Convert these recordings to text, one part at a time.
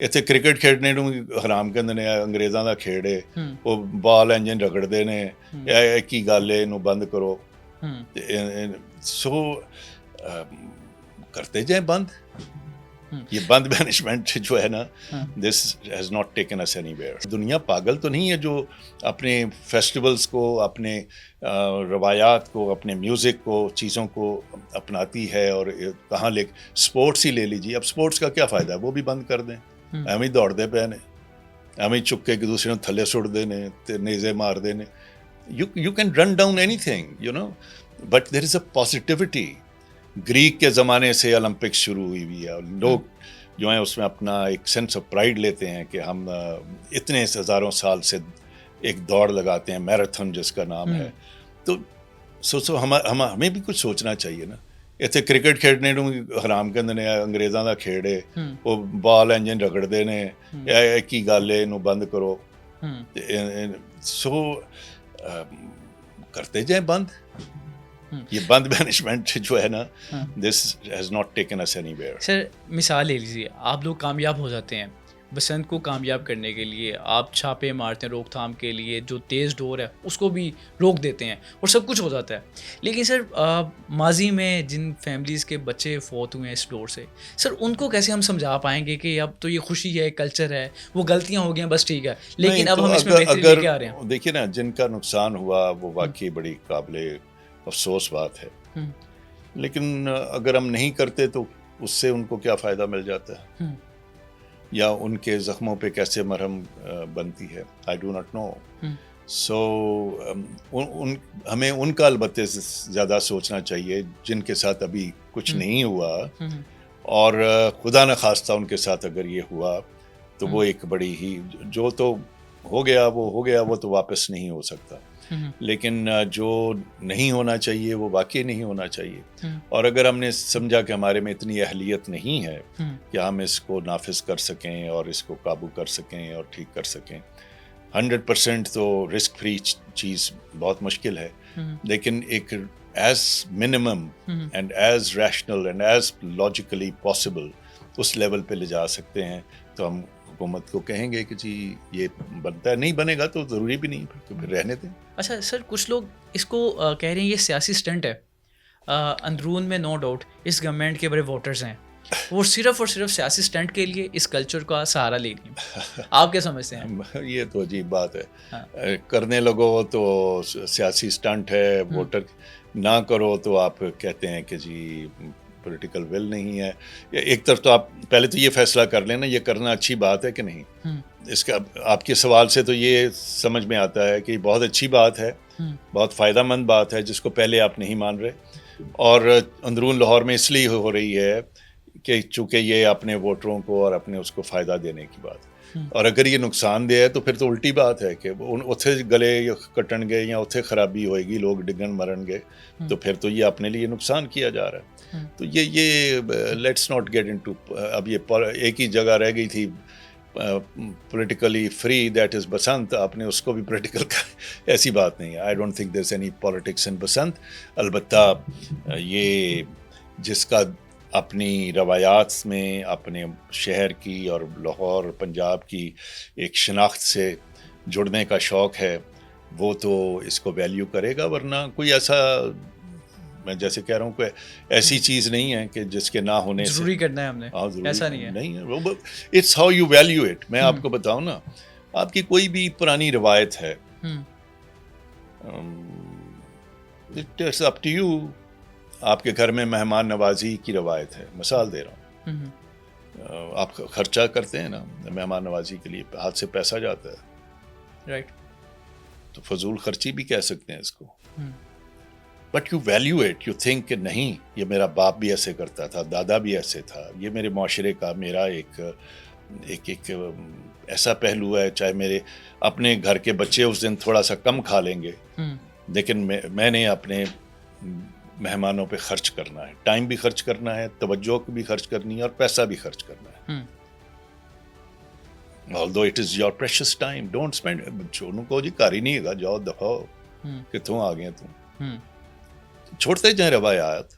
ਇੱਥੇ ਕ੍ਰਿਕਟ ਖੇਡਣੇ ਨੂੰ ਵੀ ਹਰਾਮ ਕਹਿੰਦੇ ਨੇ, ਇਹ ਅੰਗਰੇਜ਼ਾਂ ਦਾ ਖੇਡ ਏ, ਹੂੰ ਉਹ ਬਾਲ ਇੰਜਨ ਰਗੜਦੇ ਨੇ, ਹੂੰ ਇਹ ਕੀ ਗੱਲ ਏ, ਇਹਨੂੰ ਬੰਦ ਕਰੋ। ਹੂੰ ਸੋ کرتے جائیں بند. ہوں یہ بند مینجمنٹ جو ہے نا، ہاں this has not taken us any ویئر. دنیا پاگل تو نہیں ہے جو اپنے فیسٹیولس کو، اپنے روایات کو، اپنے میوزک کو، چیزوں کو اپناتی ہے. اور کہاں لے اسپورٹس ہی لے لیجیے، اب اسپورٹس کا کیا فائدہ ہے؟ وہ بھی بند کر دیں. ہوں ایویں ہی دوڑتے پے نے، ایویں ہی چک کے ایک دوسرے کو تھلے سٹ نے، نیزے مار دینے. You can run down anything you know, but there is a positivity. Greek کے زمانے سے اولمپکس شروع ہوئی ہوئی ہے، لوگ جو ہیں اس میں اپنا ایک سینس آف پرائڈ لیتے ہیں کہ ہم اتنے ہزاروں سال سے ایک دوڑ لگاتے ہیں، میراتھن جس کا نام ہے. تو سوچو ہمیں بھی کچھ سوچنا چاہیے نا. ਇੱਥੇ ਕ੍ਰਿਕਟ ਖੇਡਣੇ ਨੂੰ ਵੀ ਹਰਾਮ ਕਹਿੰਦੇ ਨੇ, ਇਹ ਅੰਗਰੇਜ਼ਾਂ ਦਾ ਖੇਡ ਏ, ਉਹ ਬਾਲ ਇੰਜਨ ਰਗੜਦੇ ਨੇ, ਇਹ ਕੀ ਗੱਲ ਏ, ਇਹਨੂੰ ਬੰਦ ਕਰੋ. ਸੋ کرتے جائیں بند. یہ بند مینجمنٹ جو ہے نا، this has not taken us any where. Sir مثال لے لیجیے، آپ لوگ کامیاب ہو جاتے ہیں، بسنت کو کامیاب کرنے کے لیے آپ چھاپے مارتے ہیں، روک تھام کے لیے جو تیز ڈور ہے اس کو بھی روک دیتے ہیں اور سب کچھ ہو جاتا ہے. لیکن سر ماضی میں جن فیملیز کے بچے فوت ہوئے ہیں اس ڈور سے، سر ان کو کیسے ہم سمجھا پائیں گے کہ اب تو یہ خوشی ہے، کلچر ہے، وہ غلطیاں ہو گئی ہیں بس ٹھیک ہے، لیکن اب ہم اس میں بہتری لے کے آ رہے ہیں. دیکھیے نا، جن کا نقصان ہوا وہ واقعی بڑی قابل افسوس بات ہے. لیکن اگر ہم نہیں کرتے تو اس سے ان کو کیا فائدہ مل جاتا ہے، یا ان کے زخموں پہ کیسے مرہم بنتی ہے، آئی ڈو ناٹ نو. سو ہمیں ان کا البتہ زیادہ سوچنا چاہیے جن کے ساتھ ابھی کچھ نہیں ہوا، اور خدا نخواستہ ان کے ساتھ اگر یہ ہوا تو وہ ایک بڑی ہی، جو تو ہو گیا وہ ہو گیا، وہ تو واپس نہیں ہو سکتا. لیکن جو نہیں ہونا چاہیے وہ واقعی نہیں ہونا چاہیے. اور اگر ہم نے سمجھا کہ ہمارے میں اتنی اہلیت نہیں ہے کہ ہم اس کو نافذ کر سکیں اور اس کو قابو کر سکیں اور ٹھیک کر سکیں، 100% تو رسک فری چیز بہت مشکل ہے. لیکن ایک as minimum and as rational and as logically possible اس لیول پہ لے جا سکتے ہیں. تو ہم حکومت کو کہیں گے کہ جی یہ بنتا ہے، نہیں بنے گا تو ضروری بھی نہیں، پھر رہنے دیں. اچھا سر، کچھ لوگ اس کو کہہ رہے ہیں یہ سیاسی سٹنٹ ہے. اندرون میں نو ڈاؤٹ اس گورنمنٹ کے بڑے ووٹرز ہیں، وہ صرف اور صرف سیاسی سٹنٹ کے لیے اس کلچر کا سہارا لے رہی ہیں. آپ کیا سمجھتے ہیں؟ یہ تو عجیب بات ہے. کرنے لگو تو سیاسی سٹنٹ ہے، ووٹر نہ کرو تو آپ کہتے ہیں کہ جی پولیٹیکل ول نہیں ہے. ایک طرف تو آپ پہلے تو یہ فیصلہ کر لینا یہ کرنا اچھی بات ہے کہ نہیں. اس کا آپ کے سوال سے تو یہ سمجھ میں آتا ہے کہ بہت اچھی بات ہے، بہت فائدہ مند بات ہے، جس کو پہلے آپ نہیں مان رہے. اور اندرون لاہور میں اس لیے ہو رہی ہے کہ چونکہ یہ اپنے ووٹروں کو اور اپنے اس کو فائدہ دینے کی بات. اور اگر یہ نقصان دہ ہے تو پھر تو الٹی بات ہے کہ اتھے گلے کٹن گے یا اتھے خرابی ہوئے گی، لوگ ڈگن مرن گے، تو پھر تو یہ اپنے لیے نقصان کیا جا رہا ہے. تو یہ لیٹس ناٹ گیٹ انٹو. اب یہ ایک ہی جگہ رہ گئی تھی politically free, that is Basant. آپ نے اس کو بھی پولیٹیکل ایسی بات نہیں ہے. I don't think there is any politics in Basant. البتہ یہ جس کا اپنی روایات میں اپنے شہر کی اور لاہور اور پنجاب کی ایک شناخت سے جڑنے کا شوق ہے، وہ تو اس کو ویلیو کرے گا. ورنہ کوئی ایسا، میں جیسے کہہ رہا ہوں، کوئی ایسی چیز نہیں ہے کہ جس کے نہ ہونے سے ضروری کرنا ہے ہم نے، ایسا نہیں ہے. It's how you value it. میں آپ کو بتاؤں نا، آپ کی کوئی بھی پرانی روایت ہے، اٹس اپ ٹو یو. آپ کے گھر میں مہمان نوازی کی روایت ہے، مثال دے رہا ہوں، آپ خرچہ کرتے ہیں نا مہمان نوازی کے لیے، ہاتھ سے پیسہ جاتا ہے، رائٹ، تو فضول خرچی بھی کہہ سکتے ہیں اس کو. But you value it, you think کہ نہیں، یہ میرا باپ بھی ایسے کرتا تھا، دادا بھی ایسے تھا، یہ میرے معاشرے کا میرا ایک ایسا پہلو ہے. چاہے میرے اپنے گھر کے بچے اس دن تھوڑا سا کم کھا لیں گے، لیکن میں نے اپنے مہمانوں پہ خرچ کرنا ہے، ٹائم بھی خرچ کرنا ہے، توجہ بھی خرچ کرنی ہے، اور پیسہ بھی خرچ کرنا ہے. although it is your precious time, don't spend. چھوڑوں کو جی کار ہی نہیں ہے، جاؤ دکھاؤ کتوں آ گئے تم. چھوڑتے جائیں روایات.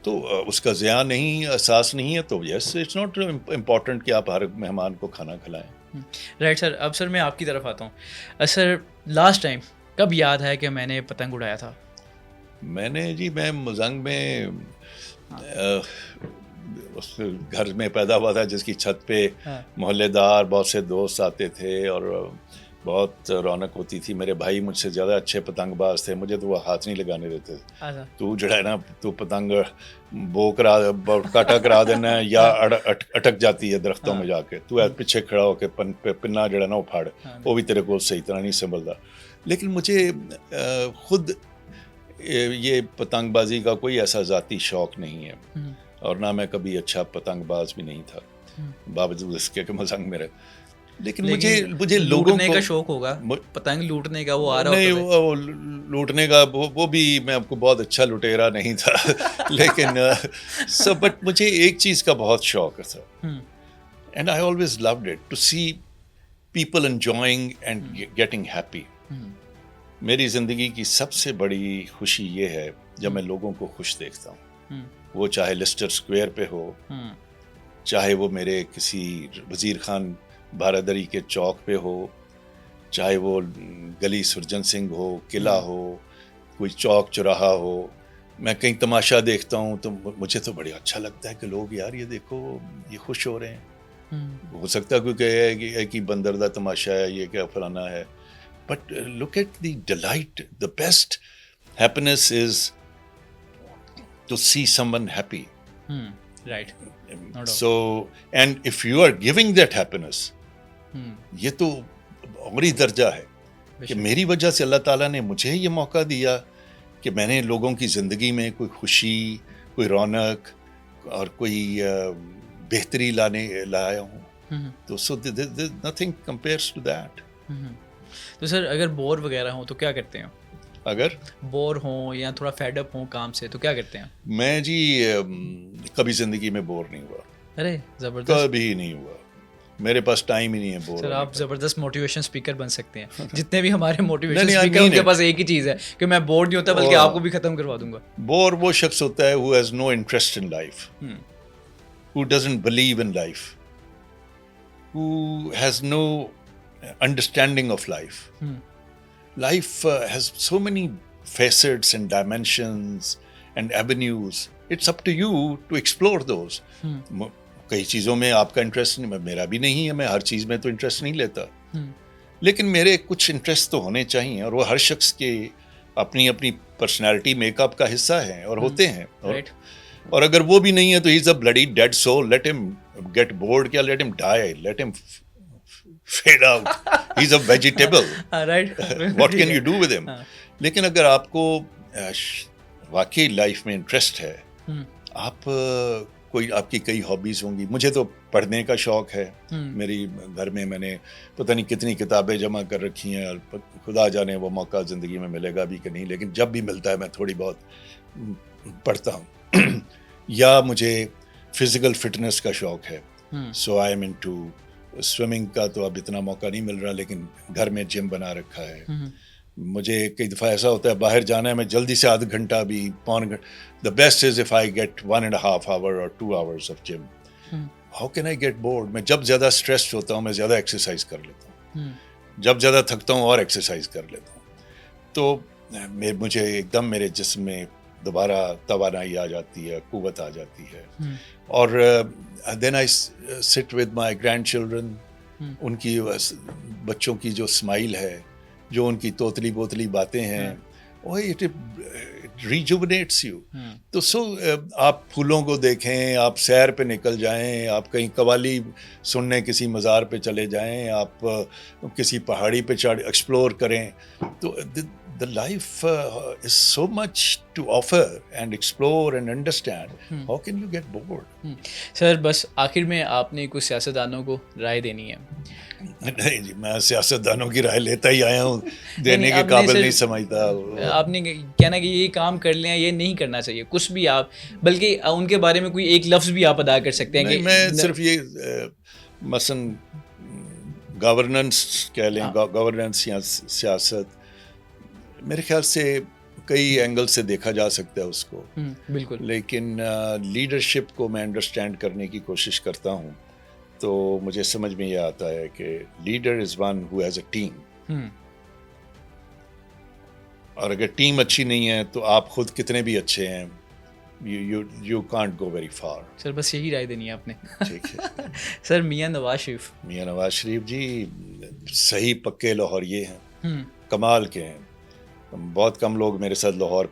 تو اس کا ضیاع نہیں، احساس نہیں ہے، تو یس اٹس ناٹ امپورٹنٹ کہ آپ ہر مہمان کو کھانا کھلائیں. Right sir. اب سر میں آپ کی طرف آتا ہوں. سر لاسٹ ٹائم کب یاد ہے کہ میں نے پتنگ اڑایا تھا؟ میں مزنگ میں اس گھر میں پیدا ہوا تھا جس کی چھت پہ محلے دار بہت سے دوست آتے تھے اور بہت رونق ہوتی تھی. میرے بھائی مجھ سے زیادہ اچھے پتنگ باز تھے، مجھے تو وہ ہاتھ نہیں لگانے دیتے تھے. تو جو ہے نا تو پتنگ کاٹا کرا دینا یا اٹک جاتی ہے درختوں میں جا کے، تو پیچھے کھڑا ہو کے پنا جو ہے نا وہ پھاڑ، وہ بھی تیرے کو صحیح طرح نہیں سنبھلتا. لیکن مجھے خود یہ پتنگ بازی کا کوئی ایسا ذاتی شوق نہیں ہے، اور نہ میں کبھی اچھا پتنگ باز بھی نہیں تھا باوجود اس کے کہ مزنگ میں رہے. لیکن مجھے لوگوں کا شوق ہوگا، پتنگ لوٹنے کا وہ آ رہا نہیں، وہ لوٹنے کا وہ بھی میں آپ کو بہت اچھا لٹیرا نہیں تھا لیکن بٹ مجھے ایک چیز کا بہت شوق تھا، and I always loved it to see people enjoying and getting happy. میری زندگی کی سب سے بڑی خوشی یہ ہے جب میں لوگوں کو خوش دیکھتا ہوں، وہ چاہے لیسٹر اسکوائر پہ ہو، چاہے وہ میرے کسی وزیر خان بارادری کے چوک پہ ہو، چاہے وہ گلی سرجن سنگھ ہو، قلعہ ہو، کوئی چوک چوراہا ہو. میں کہیں تماشا دیکھتا ہوں تو مجھے تو بڑا اچھا لگتا ہے کہ لوگ یار یہ دیکھو یہ خوش ہو رہے ہیں. ہو سکتا ہے کوئی کہے کہ بندردہ تماشا ہے، یہ کیا فلانا ہے، but look at the delight. The best happiness is to see someone happy. Right. So, and if you are giving that happiness, یہ تو عمری درجہ ہے کہ میری وجہ سے اللہ تعالیٰ نے مجھے یہ موقع دیا کہ میں نے لوگوں کی زندگی میں کوئی خوشی، کوئی رونق اور کوئی بہتری لایا ہوں. تو so nothing compares to that. تو سر اگر بور وغیرہ ہوں تو کیا کرتے ہیں؟ اگر بور ہوں یا تھوڑا فیڈ اپ ہوں کام سے تو کیا کرتے ہیں؟ میں جی کبھی زندگی میں بور نہیں ہوا. ارے زبردست. کبھی نہیں ہوا، میرے پاس ٹائم ہی نہیں ہے بور. سر آپ زبردست موٹیویشن اسپیکر بن سکتے ہیں. جتنے بھی ہمارے موٹیویشن اسپیکر ان کے پاس ایک ہی چیز ہے کہ میں بور نہیں ہوتا بلکہ آپ کو بھی ختم کروا دوں گا. بور وہ شخص ہوتا ہے who has no interest in life, who doesn't believe in life, who has no understanding of life. Life has so many facets and dimensions and avenues. It's up to you to explore those. کئی چیزوں میں آپ کا interest نہیں، میرا بھی نہیں ہے، میں ہر چیز میں تو انٹرسٹ نہیں لیتا، لیکن میرے کچھ انٹرسٹ تو ہونے چاہیے، اور وہ ہر شخص کے اپنی اپنی پرسنالٹی میک اپ کا حصہ ہیں اور ہوتے ہیں. اور اگر وہ بھی نہیں ہے تو he's a bloody dead soul. Let him get bored, کیا let him die, let him fade out. He's a vegetable. What can you do with him? لیکن اگر آپ کو واقعی لائف میں انٹرسٹ ہے، آپ آپ کی کئی ہابیز ہوں گی. مجھے تو پڑھنے کا شوق ہے، میری گھر میں نے پتہ نہیں کتنی کتابیں جمع کر رکھی ہیں، اور خدا جانے وہ موقع زندگی میں ملے گا بھی کہ نہیں، لیکن جب بھی ملتا ہے میں تھوڑی بہت پڑھتا ہوں. یا مجھے فزیکل فٹنس کا شوق ہے، سو آئی ایم انٹو سوئمنگ کا. تو اب اتنا موقع نہیں مل رہا، لیکن گھر میں جم بنا رکھا ہے. مجھے کئی دفعہ ایسا ہوتا ہے باہر جانا ہے، میں جلدی سے آدھا گھنٹہ بھی پون گھنٹہ. The best is if I get 1.5 hour or 2 hours of gym. How can I get bored? میں جب زیادہ اسٹریسڈ ہوتا ہوں میں زیادہ ایکسرسائز کر لیتا ہوں، جب زیادہ تھکتا ہوں اور ایکسرسائز کر لیتا ہوں. تو مجھے ایک دم میرے جسم میں دوبارہ توانائی آ جاتی ہے، قوت آ جاتی ہے. اور then I sit with my grandchildren. ان کی بچوں کی جو اسمائل ہے، جو ان کی توتلی بوتلی باتیں ہیں، وہ اٹ ریجوونیٹس یو. تو آپ پھولوں کو دیکھیں، آپ سیر پہ نکل جائیں، آپ کہیں قوالی سننے کسی مزار پہ چلے جائیں، آپ کسی پہاڑی پہ ایکسپلور کریں. تو the life is so much to offer and explore and understand. How can you get bored? سر بس آخر میں آپ نے کچھ سیاستدانوں کو رائے دینی ہے. نہیں جی، میں سیاستدانوں کی رائے لیتا ہی آیا ہوں، دینے کے قابل نہیں سمجھتا. آپ نے کہنا کہ یہ کام کر لیں، یہ نہیں کرنا چاہیے کچھ بھی آپ، بلکہ ان کے بارے میں کوئی ایک لفظ بھی آپ ادا کر سکتے ہیں. کہ میں صرف یہ مثلاً گورننس کہہ لیں، گورننس یا سیاست، میرے خیال سے کئی اینگل سے دیکھا جا سکتا ہے اس کو، بالکل لیکن لیڈرشپ کو میں انڈرسٹینڈ کرنے کی کوشش کرتا ہوں تو مجھے سمجھ میں یہ آتا ہے کہ leader is one who has a team, اور اگر ٹیم اچھی نہیں ہے تو آپ خود کتنے بھی اچھے ہیں، you can't go very far. Sir بس یہی رائے دینی ہے آپ نے. ٹھیک ہے. سر میاں نواز شریف، میاں نواز شریف جی صحیح پکے لاہوریے ہیں، ہوں کمال کے ہیں. بہت کم لوگ میرے ساتھ لاہور